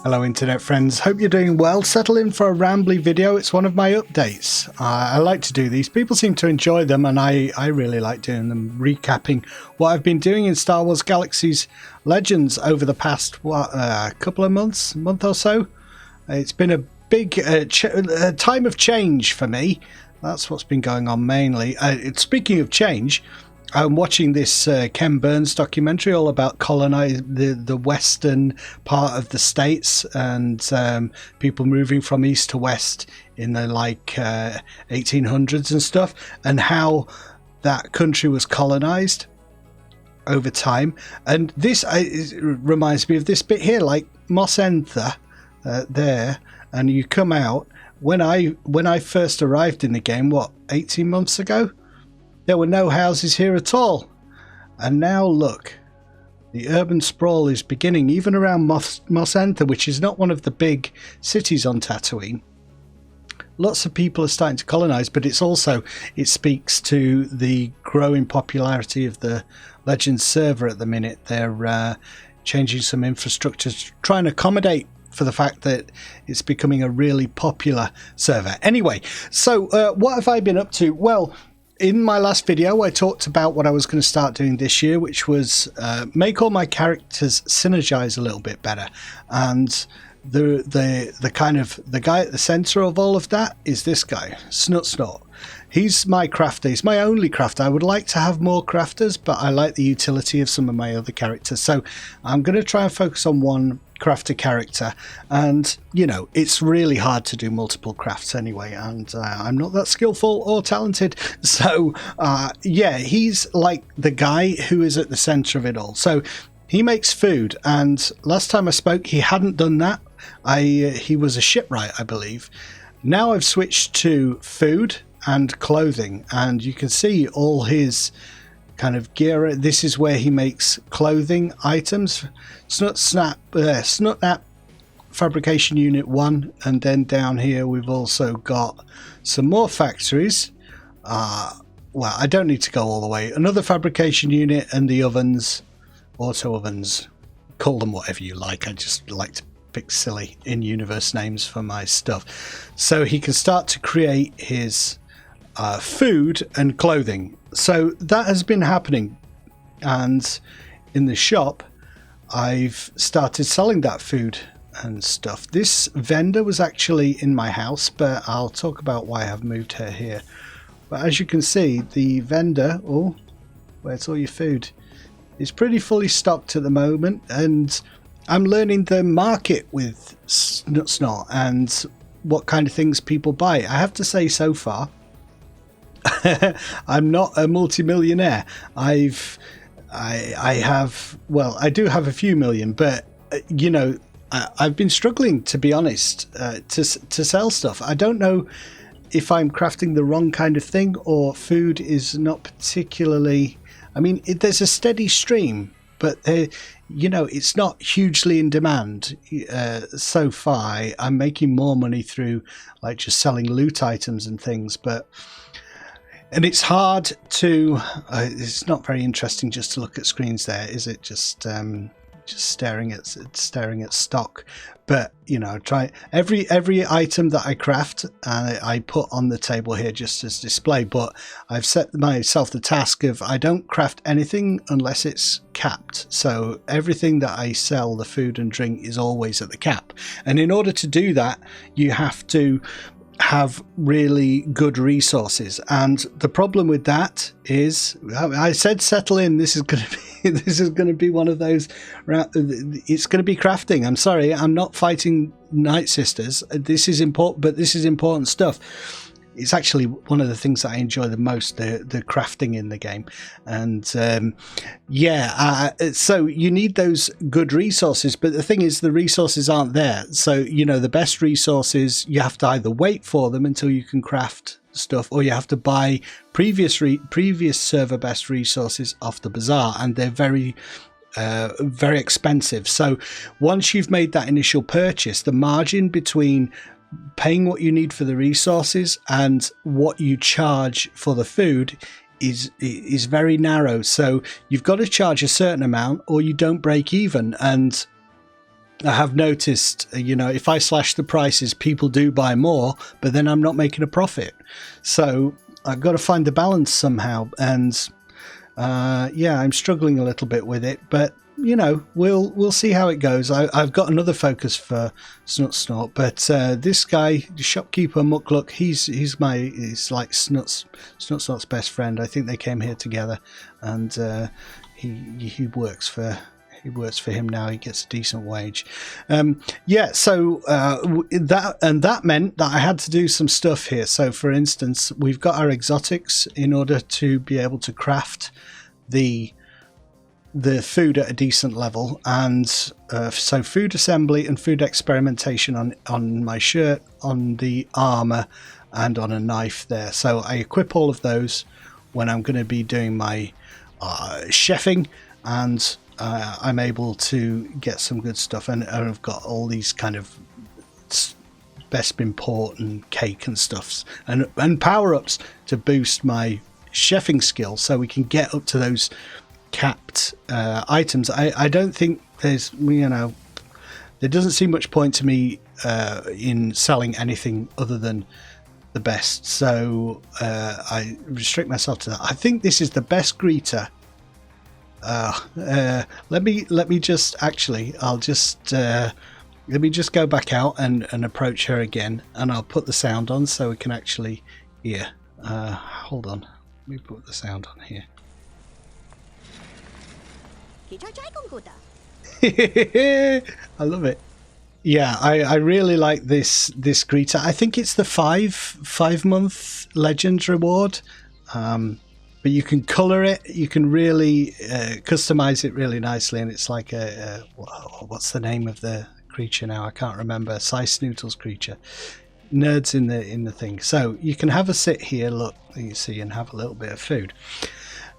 Hello internet friends, hope you're doing well. Settle in for a rambly video. It's one of my updates. I like to do these. People seem to enjoy them and I really like doing them, recapping what I've been doing in Star Wars Galaxies Legends over the past couple of months, month or so. It's been a big time of change for me. That's what's been going on mainly. Speaking of change, I'm watching this Ken Burns documentary all about the western part of the states and people moving from east to west in the 1800s and stuff, and how that country was colonized over time. And this it reminds me of this bit here, like Mos Eisley there, and you come out when I first arrived in the game, 18 months ago. There were no houses here at all. And now look, the urban sprawl is beginning even around Mos Eisley, which is not one of the big cities on Tatooine. Lots of people are starting to colonize, but it speaks to the growing popularity of the Legends server at the minute. They're changing some infrastructure to try and accommodate for the fact that it's becoming a really popular server. Anyway, so what have I been up to? Well, in my last video, I talked about what I was going to start doing this year, which was make all my characters synergize a little bit better. And the guy at the center of all of that is this guy, Snot. He's my crafter. He's my only crafter. I would like to have more crafters, but I like the utility of some of my other characters. So I'm going to try and focus on one crafter character, and it's really hard to do multiple crafts anyway, and I'm not that skillful or talented, so yeah, he's like the guy who is at the center of it all. So he makes food, and last time I spoke he hadn't done that. He was a shipwright, I believe. Now I've switched to food and clothing, and you can see all his kind of gear. This is where he makes clothing items. Snot Nap Fabrication Unit 1, and then down here we've also got some more factories. Well, I don't need to go all the way. Another fabrication unit, and the ovens, auto ovens, call them whatever you like. I just like to pick silly in-universe names for my stuff. So he can start to create his food and clothing. So that has been happening, and in the shop I've started selling that food and stuff. This vendor was actually in my house, but I'll talk about why I've moved her here. But as you can see, the vendor, where's all your food, is pretty fully stocked at the moment, and I'm learning the market with Snot and what kind of things people buy. I have to say, so far I'm not a multi-millionaire. I do have a few million, but I've been struggling, to be honest, to sell stuff. I don't know if I'm crafting the wrong kind of thing, or food is not particularly, there's a steady stream, but it's not hugely in demand. So far I'm making more money through just selling loot items and things, and it's hard to it's not very interesting just to look at screens there, is it? Just staring at stock. But try every item that I craft, I put on the table here just as display. But I've set myself the task of I don't craft anything unless it's capped. So everything that I sell, the food and drink, is always at the cap. And in order to do that, you have to have really good resources, and the problem with that is, I said settle in. This is going to be one of those. It's going to be crafting. I'm sorry, I'm not fighting Night Sisters. This is important, but this is important stuff. It's actually one of the things that I enjoy the most, the crafting in the game. And so you need those good resources, but the thing is, the resources aren't there. So the best resources, you have to either wait for them until you can craft stuff, or you have to buy previous server best resources off the bazaar, and they're very expensive. So once you've made that initial purchase, the margin between paying what you need for the resources and what you charge for the food is very narrow. So you've got to charge a certain amount or you don't break even. And I have noticed, if I slash the prices, people do buy more, but then I'm not making a profit. So I've got to find the balance somehow. And I'm struggling a little bit with it, but we'll see how it goes. I've got another focus for Snort, but this guy, the shopkeeper Mukluk, he's like Snort's best friend. I think they came here together, and he works for him now. He gets a decent wage. So that meant that I had to do some stuff here. So for instance, we've got our exotics in order to be able to craft the food at a decent level, and so food assembly and food experimentation on my shirt, on the armor, and on a knife there. So I equip all of those when I'm going to be doing my chefing, and I'm able to get some good stuff. And I've got all these kind of Bespin port and cake and stuffs and power-ups to boost my chefing skill, so we can get up to those capped items. I don't think there's, there doesn't seem much point to me in selling anything other than the best, so I restrict myself to that. I think this is the best greeter. Let me just go back out and approach her again, and I'll put the sound on so we can actually hear. Hold on, let me put the sound on here. I love it. Yeah, I really like this greeter. I think it's the 5-month Legends reward, but you can color it. You can really customize it really nicely, and it's like what's the name of the creature now? I can't remember. Size Snootle's creature. Nerds in the thing. So you can have a sit here, look, you see, and have a little bit of food.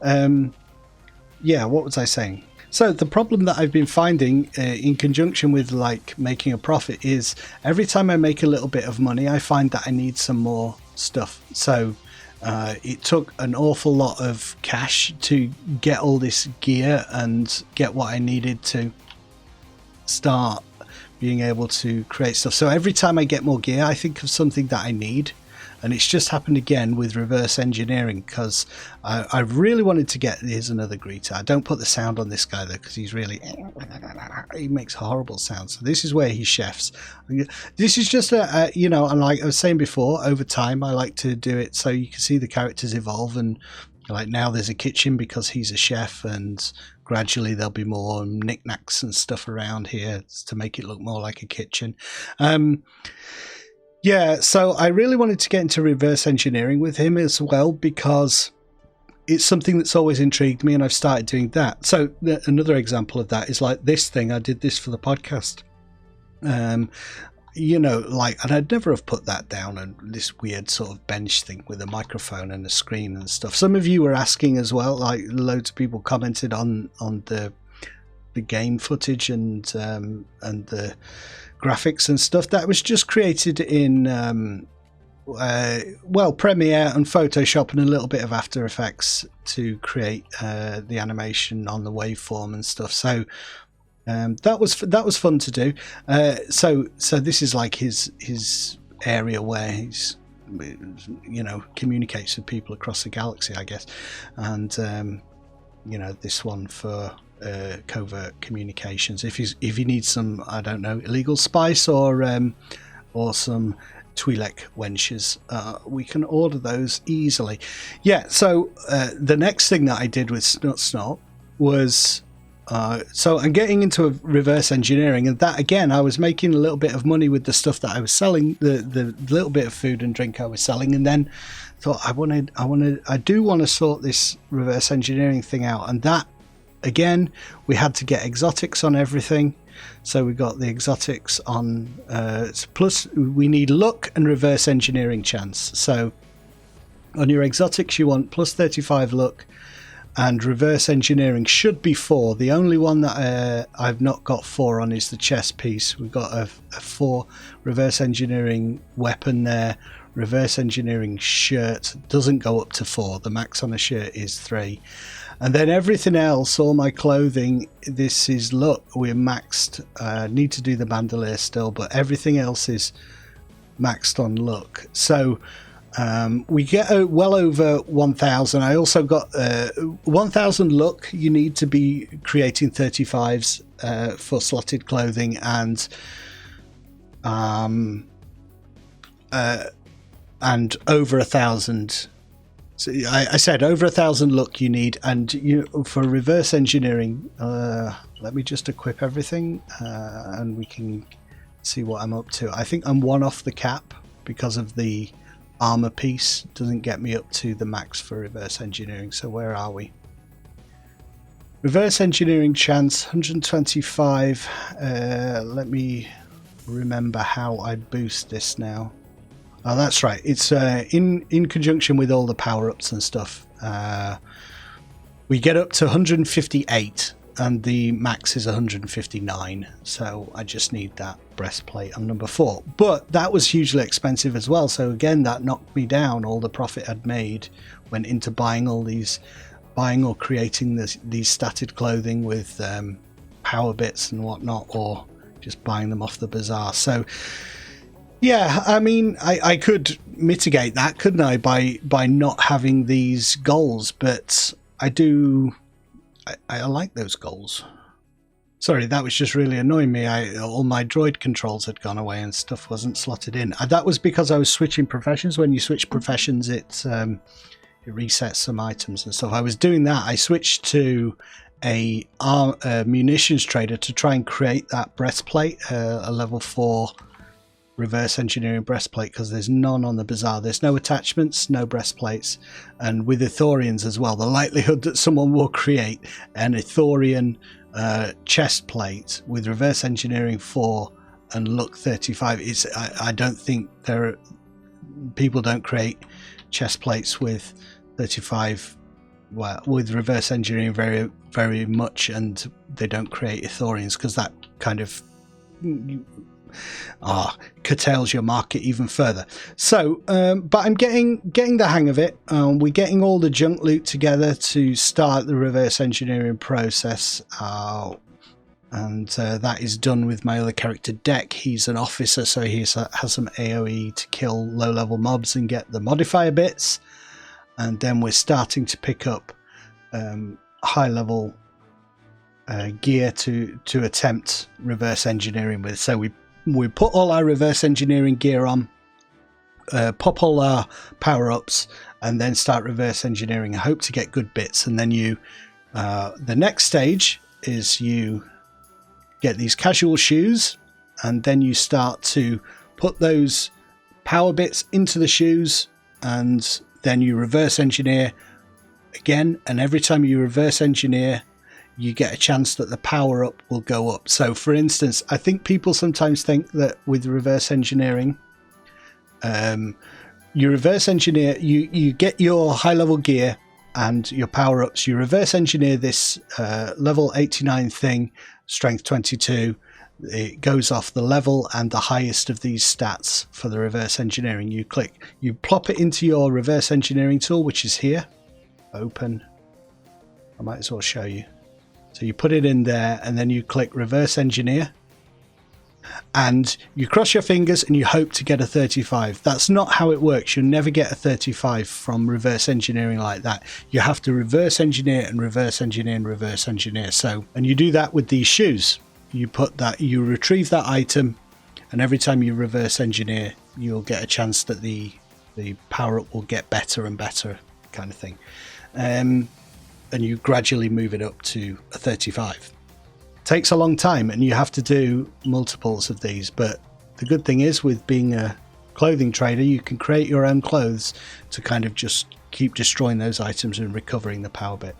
What was I saying? So the problem that I've been finding in conjunction with like making a profit is every time I make a little bit of money, I find that I need some more stuff. So it took an awful lot of cash to get all this gear and get what I needed to start being able to create stuff. So every time I get more gear, I think of something that I need. And it's just happened again with reverse engineering, because I really wanted to get... Here's another greeter. I don't put the sound on this guy, though, because he's really... He makes horrible sounds. So this is where he chefs. This is just and like I was saying before, over time, I like to do it so you can see the characters evolve. And like now there's a kitchen because he's a chef, and gradually there'll be more knickknacks and stuff around here to make it look more like a kitchen. So I really wanted to get into reverse engineering with him as well, because it's something that's always intrigued me, and I've started doing that. So another example of that is like this thing. I did this for the podcast. And I'd never have put that down, and this weird sort of bench thing with a microphone and a screen and stuff. Some of you were asking as well, like loads of people commented on the game footage and the graphics and stuff. That was just created in Premiere and Photoshop and a little bit of After Effects to create the animation on the waveform and stuff. So that was fun to do. So this is like his area where he's communicates with people across the galaxy, I guess. And this one for covert communications. If you need some, I don't know, illegal spice or some Twi'Lek wenches, we can order those easily. So the next thing that I did with Snort was so I'm getting into reverse engineering, and that again, I was making a little bit of money with the stuff that I was selling, the little bit of food and drink I was selling, and then thought I do want to sort this reverse engineering thing out. And that again, we had to get exotics on everything. So we got the exotics on, plus we need luck and reverse engineering chance. So on your exotics, you want plus 35 luck, and reverse engineering should be 4. The only one that I've not got 4 on is the chest piece. We've got a 4 reverse engineering weapon there. Reverse engineering shirt doesn't go up to 4. The max on a shirt is 3. And then everything else, all my clothing, this is look, we're maxed. Need to do the bandolier still, but everything else is maxed on look. So we get well over 1,000. I also got 1,000 look. You need to be creating 35s for slotted clothing, and over 1,000. So I said over 1,000 look you need, and for reverse engineering. Let me just equip everything, and we can see what I'm up to. I think I'm one off the cap because of the armor piece doesn't get me up to the max for reverse engineering. So where are we? Reverse engineering chance 125. Let me remember how I boost this now. Oh, that's right. It's in conjunction with all the power-ups and stuff. We get up to 158, and the max is 159. So I just need that breastplate on number 4. But that was hugely expensive as well. So again, that knocked me down. All the profit I'd made went into buying or creating these statted clothing with power bits and whatnot, or just buying them off the bazaar. So yeah, I mean, I could mitigate that, couldn't I, by not having these goals? But I like those goals. Sorry, that was just really annoying me. All my droid controls had gone away and stuff wasn't slotted in. That was because I was switching professions. When you switch professions, it resets some items and stuff. I was doing that. I switched to a munitions trader to try and create that breastplate, a level 4 reverse engineering breastplate, because there's none on the bazaar. There's no attachments, no breastplates. And with Ithorians as well, the likelihood that someone will create an Ithorian chest plate with reverse engineering 4 and look 35 is, I don't think people don't create chest plates with 35, well, with reverse engineering very, very much, and they don't create Ithorians because that kind of curtails your market even further. So but I'm getting the hang of it. We're getting all the junk loot together to start the reverse engineering process, and that is done with my other character Deck. He's an officer, so he has some AoE to kill low level mobs and get the modifier bits, and then we're starting to pick up high level gear to attempt reverse engineering with. So we put all our reverse engineering gear on, pop all our power-ups, and then start reverse engineering. I hope to get good bits, and then the next stage is you get these casual shoes, and then you start to put those power bits into the shoes, and then you reverse engineer again, and every time you reverse engineer you get a chance that the power up will go up. So for instance, I think people sometimes think that with reverse engineering, you reverse engineer, you get your high level gear and your power ups, you reverse engineer this level 89 thing, strength 22, it goes off the level and the highest of these stats for the reverse engineering. You plop it into your reverse engineering tool, which is here, open. I might as well show you. So you put it in there, and then you click reverse engineer, and you cross your fingers and you hope to get a 35. That's not how it works. You'll never get a 35 from reverse engineering like that. You have to reverse engineer and reverse engineer and reverse engineer. So, and you do that with these shoes. You retrieve that item, and every time you reverse engineer, you'll get a chance that the power up will get better and better, kind of thing. And you gradually move it up to a 35. Takes a long time, and you have to do multiples of these, but the good thing is, with being a clothing trader, you can create your own clothes to kind of just keep destroying those items and recovering the power bit.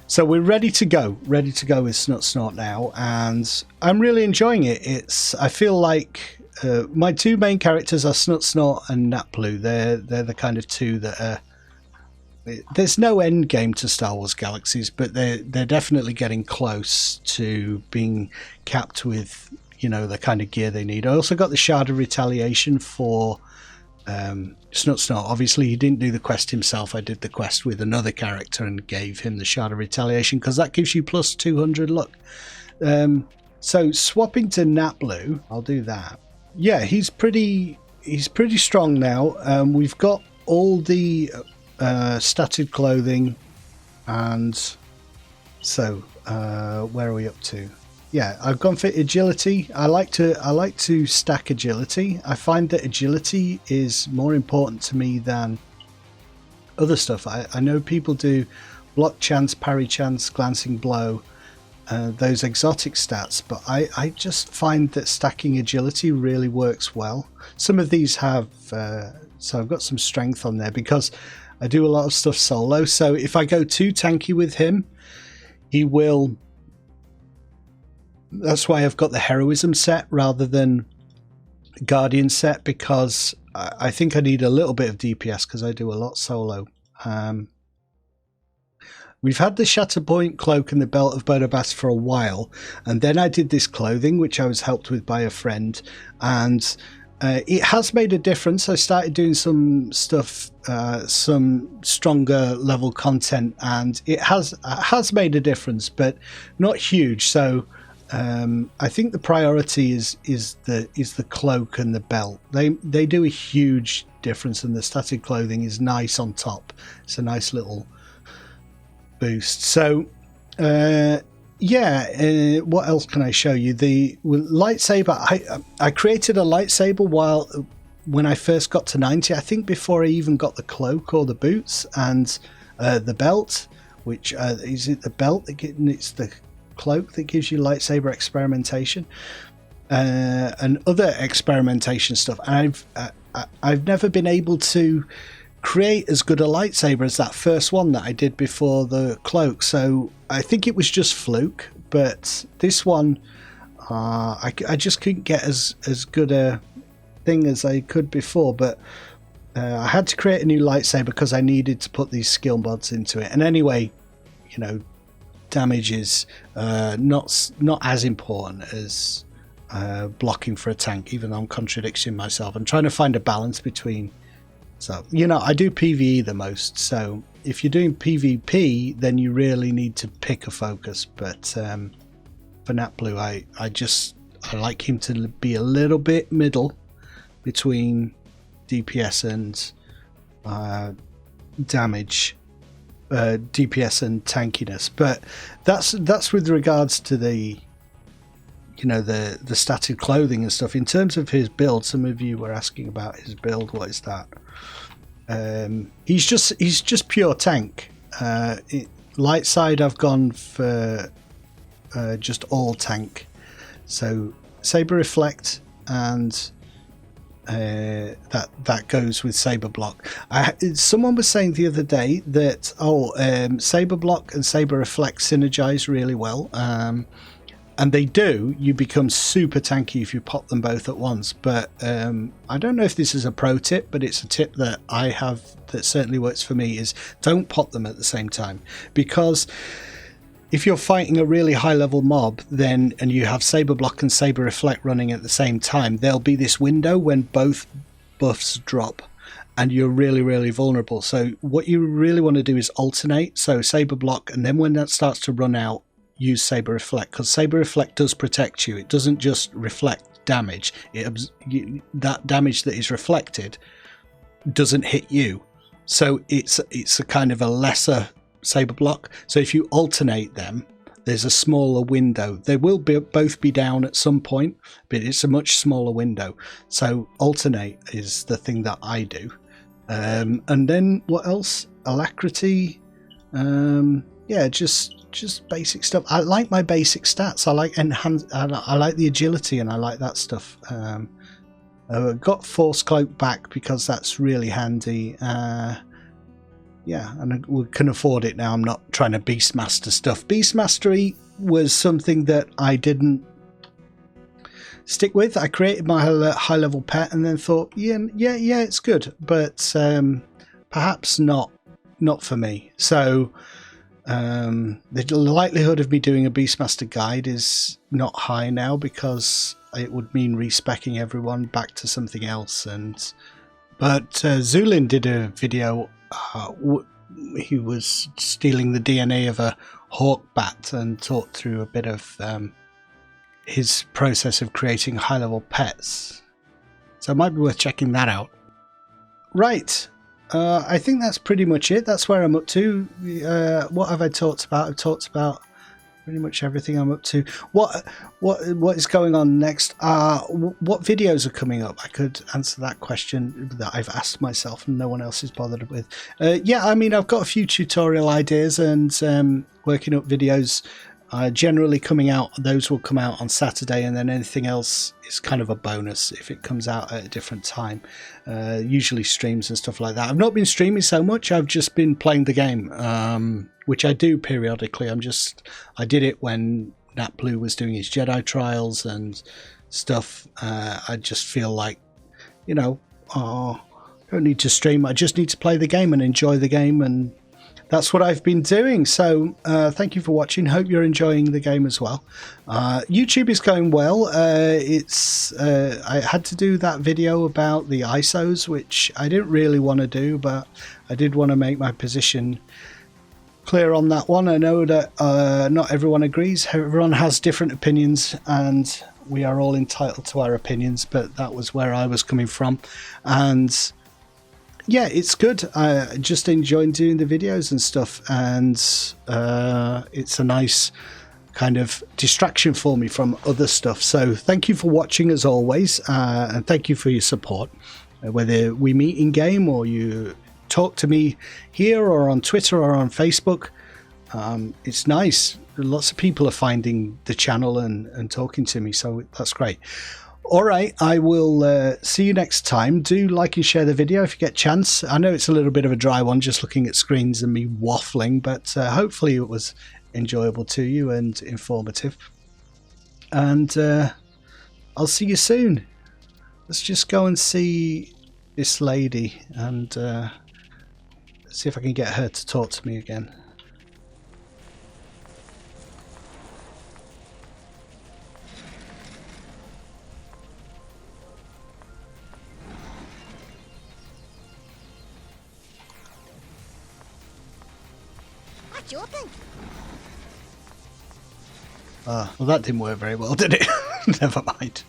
So we're ready to go with Snut Snort now, and I'm really enjoying it. I feel like my two main characters are Snut Snort and Naplu. They're the kind of two that are, there's no end game to Star Wars Galaxies, but they're definitely getting close to being capped with, the kind of gear they need. I also got the Shard of Retaliation for Snot. Obviously, he didn't do the quest himself. I did the quest with another character and gave him the Shard of Retaliation because that gives you plus 200 luck. So swapping to Naplu, I'll do that. Yeah, he's pretty strong now. We've got all the statted clothing, and so where are we up to? Yeah, I've gone for agility. I like to stack agility. I find that agility is more important to me than other stuff. I know people do block chance, parry chance, glancing blow, those exotic stats, but I just find that stacking agility really works well. Some of these have, so I've got some strength on there because I do a lot of stuff solo. So if I go too tanky with him, he will. That's why I've got the heroism set rather than guardian set, because I think I need a little bit of DPS because I do a lot solo. We've had the Shatterpoint cloak and the belt of Bodabas for a while, and then I did this clothing which I was helped with by a friend, and it has made a difference. I started doing some stuff, some stronger level content, and it has made a difference, but not huge. So I think the priority is the cloak and the belt. They do a huge difference, and the static clothing is nice on top. It's a nice little boost. So yeah, what else can I show you? The lightsaber. I created a lightsaber when I first got to 90. I think before I even got the cloak or the boots and the belt. Which is it? The belt? It's the cloak that gives you lightsaber experimentation and other experimentation stuff. And I've never been able to create as good a lightsaber as that first one that I did before the cloak. So I think it was just fluke, but this one I just couldn't get as good a thing as I could before. But I had to create a new lightsaber because I needed to put these skill mods into it. And anyway, you know, damage is not as important as blocking for a tank, even though I'm contradicting myself. I'm trying to find a balance between. So, you know, I do PvE the most, so if you're doing PvP, then you really need to pick a focus. But for Naplu, I like him to be a little bit middle between DPS and damage, DPS and tankiness. But that's with regards to the, you know, the static clothing and stuff. In terms of his build, some of you were asking about his build. What is that? He's just pure tank. Light side, I've gone for just all tank. So Saber Reflect, and that goes with Saber Block. Someone was saying the other day that Saber Block and Saber Reflect synergize really well. And they do. You become super tanky if you pop them both at once. But I don't know if this is a pro tip, but it's a tip that I have that certainly works for me, is don't pop them at the same time. Because if you're fighting a really high level mob, then and you have Saber Block and Saber Reflect running at the same time, there'll be this window when both buffs drop and you're really, really vulnerable. So what you really want to do is alternate. So Saber Block, and then when that starts to run out, use Saber Reflect, because Saber Reflect does protect you. It doesn't just reflect damage. That damage that is reflected doesn't hit you. So it's a kind of a lesser Saber Block. So if you alternate them, there's a smaller window. They will both be down at some point, but it's a much smaller window. So alternate is the thing that I do. And then what else? Alacrity. Yeah, just basic stuff. I like my basic stats. I like I like the agility, and I like that stuff. Got Force Cloak back because that's really handy. Yeah, and we can afford it now. I'm not trying to Beastmaster stuff. Beastmastery was something that I didn't stick with. I created my high level pet and then thought, yeah, it's good, but perhaps not for me. So the likelihood of me doing a Beastmaster guide is not high now, because it would mean respecking everyone back to something else, and But Zueljin did a video. He was stealing the DNA of a hawk bat and talked through a bit of his process of creating high-level pets. So it might be worth checking that out. Right. I think that's pretty much it. That's where I'm up to. What have I talked about? I've talked about pretty much everything I'm up to. What is going on next? What videos are coming up? I could answer that question that I've asked myself and no one else is bothered with. Yeah, I mean, I've got a few tutorial ideas and working up videos generally coming out. Those will come out on Saturday, and then anything else is kind of a bonus if it comes out at a different time. Usually streams and stuff like that. I've not been streaming so much. I've just been playing the game, which I do periodically. I did it when Napyet was doing his Jedi trials and stuff. I just feel like, you know, I don't need to stream. I just need to play the game and enjoy the game, and that's what I've been doing. So thank you for watching. Hope you're enjoying the game as well. YouTube is going well. I had to do that video about the ISOs, which I didn't really want to do, but I did want to make my position clear on that one. I know that not everyone agrees. Everyone has different opinions, and we are all entitled to our opinions, but that was where I was coming from. And yeah, it's good. I just enjoy doing the videos and stuff, and it's a nice kind of distraction for me from other stuff. So thank you for watching as always, and thank you for your support. Whether we meet in game or you talk to me here or on Twitter or on Facebook, it's nice. Lots of people are finding the channel and talking to me, so that's great. All right, I will see you next time. Do like and share the video if you get a chance. I know it's a little bit of a dry one, just looking at screens and me waffling, but hopefully it was enjoyable to you and informative. And I'll see you soon. Let's just go and see this lady and see if I can get her to talk to me again. Well, that didn't work very well, did it? Never mind.